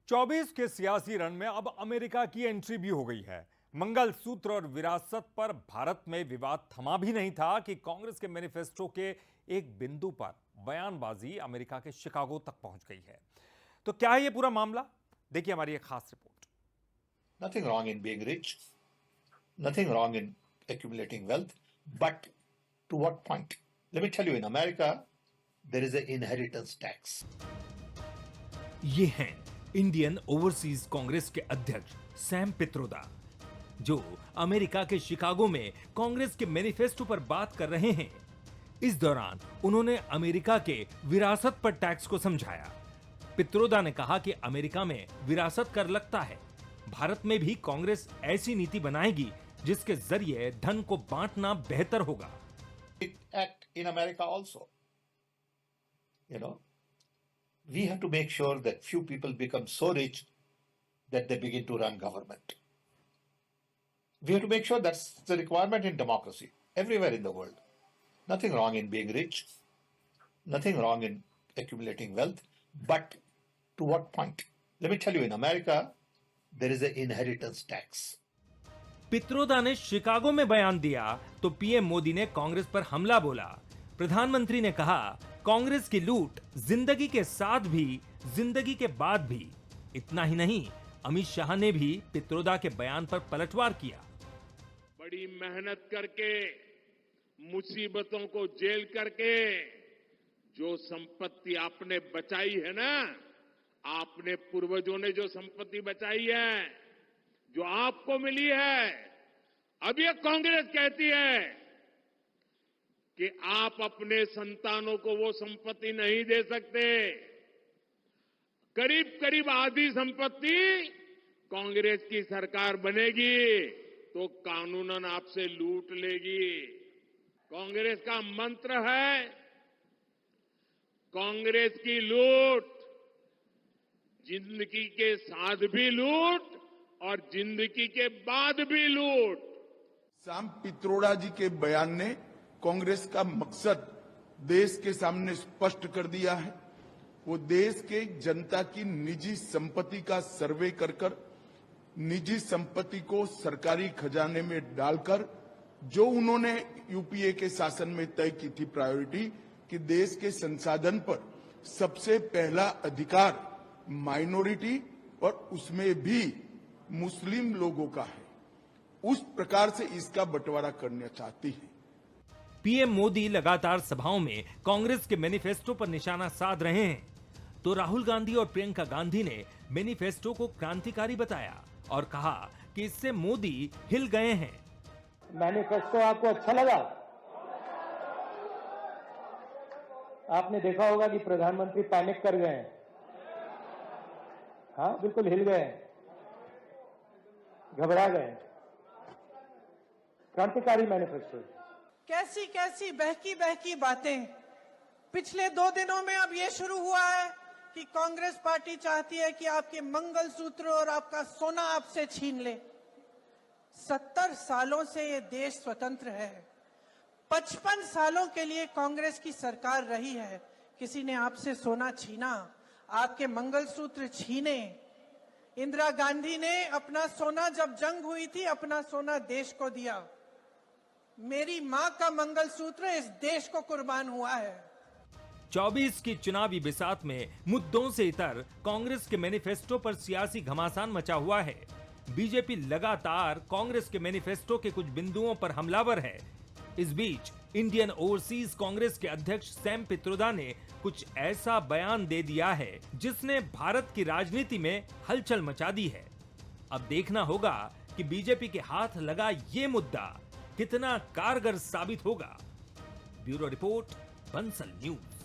24 के सियासी रण में अब अमेरिका की एंट्री भी हो गई है। मंगलसूत्र और विरासत पर भारत में विवाद थमा भी नहीं था कि कांग्रेस के मैनिफेस्टो के एक बिंदु पर बयानबाजी अमेरिका के शिकागो तक पहुंच गई है। तो क्या है यह पूरा मामला, देखिए हमारी एक खास report. Nothing wrong in being rich, nothing wrong in accumulating wealth, but to what point? Let me tell you, in America, there is an inheritance tax. ये हैं इंडियन ओवरसीज कांग्रेस के अध्यक्ष सैम पित्रोदा, जो अमेरिका के शिकागो में कांग्रेस के manifesto पर बात कर रहे हैं। इस दौरान उन्होंने अमेरिका के विरासत पर टैक्स को समझाया। पित्रोदा ने कहा कि अमेरिका में विरासत कर लगता है, भारत में भी कांग्रेस ऐसी नीति बनाएगी जिसके जरिए धन को बांटना बेहतर होगा। Act in America also. You know, we have to make sure that few people become so rich that they begin to run government. We have to make sure that's the requirement in democracy everywhere in the world. Nothing wrong in being rich, nothing wrong in accumulating wealth, but to what point? Let me tell you, in America, there is an inheritance tax. Pitroda ने Chicago में बयान दिया तो PM Modi ने कांग्रेस पर हमला बोला। प्रधानमंत्री ने कहा, कांग्रेस की लूट जिंदगी के साथ भी, जिंदगी के बाद भी। इतना ही नहीं, अमित शाह ने भी पित्रोदा के बयान पर पलटवार किया। बड़ी मेहनत करके, मुसीबतों को झेल करके जो संपत्ति आपने बचाई है ना, आपने पूर्वजों ने जो संपत्ति बचाई है, जो आपको मिली है, अब ये कांग्रेस कहती है कि आप अपने संतानों को वो संपत्ति नहीं दे सकते। करीब करीब आधी संपत्ति कांग्रेस की सरकार बनेगी तो कानूनन आपसे लूट लेगी। कांग्रेस का मंत्र है, कांग्रेस की लूट, जिंदगी के साथ भी लूट और जिंदगी के बाद भी लूट। सैम पित्रोदा जी के बयान ने कांग्रेस का मकसद देश के सामने स्पष्ट कर दिया है। वो देश के जनता की निजी संपत्ति का सर्वे कर निजी संपत्ति को सरकारी खजाने में डालकर जो उन्होंने यूपीए के शासन में तय की थी प्रायोरिटी कि देश के संसाधन पर सबसे पहला अधिकार माइनॉरिटी और उसमें भी मुस्लिम लोगों का है, उस प्रकार से इसका बंटवारा करना चाहती है। पीएम मोदी लगातार सभाओं में कांग्रेस के मैनिफेस्टो पर निशाना साध रहे हैं, तो राहुल गांधी और प्रियंका गांधी ने मैनिफेस्टो को क्रांतिकारी बताया और कहा कि इससे मोदी हिल गए हैं। मैनिफेस्टो आपको अच्छा लगा? आपने देखा होगा कि प्रधानमंत्री पैनिक कर गए हैं। हाँ, बिल्कुल हिल गए, घबरा गए। क्रांतिकारी मैनिफेस्टो। कैसी कैसी बहकी बहकी बातें। पिछले 2 दिनों में अब ये शुरू हुआ है कि कांग्रेस पार्टी चाहती है कि आपके मंगलसूत्र और आपका सोना आपसे छीन ले। 70 सालों से ये देश स्वतंत्र है। 55 सालों के लिए कांग्रेस की सरकार रही है। किसी ने आपसे सोना छीना, आपके मंगलसूत्र छीने। इंदिरा गांधी ने अपना सोना, जब जंग हुई थी, अपना सोना देश को दिया। मेरी मां का मंगलसूत्र इस देश को कुर्बान हुआ है। 24 की चुनावी बिसात में मुद्दों से इतर कांग्रेस के मैनिफेस्टो पर सियासी घमासान मचा हुआ है। बीजेपी लगातार कांग्रेस के मैनिफेस्टो के कुछ बिंदुओं पर हमलावर है। इस बीच इंडियन ओवरसीज कांग्रेस के अध्यक्ष सैम पित्रोदा ने कुछ ऐसा बयान दे दिया है जिसने भारत की राजनीति में हलचल मचा दी है। अब देखना होगा कि बीजेपी के हाथ लगा ये मुद्दा कितना कारगर साबित होगा। Bureau report, Bansal news.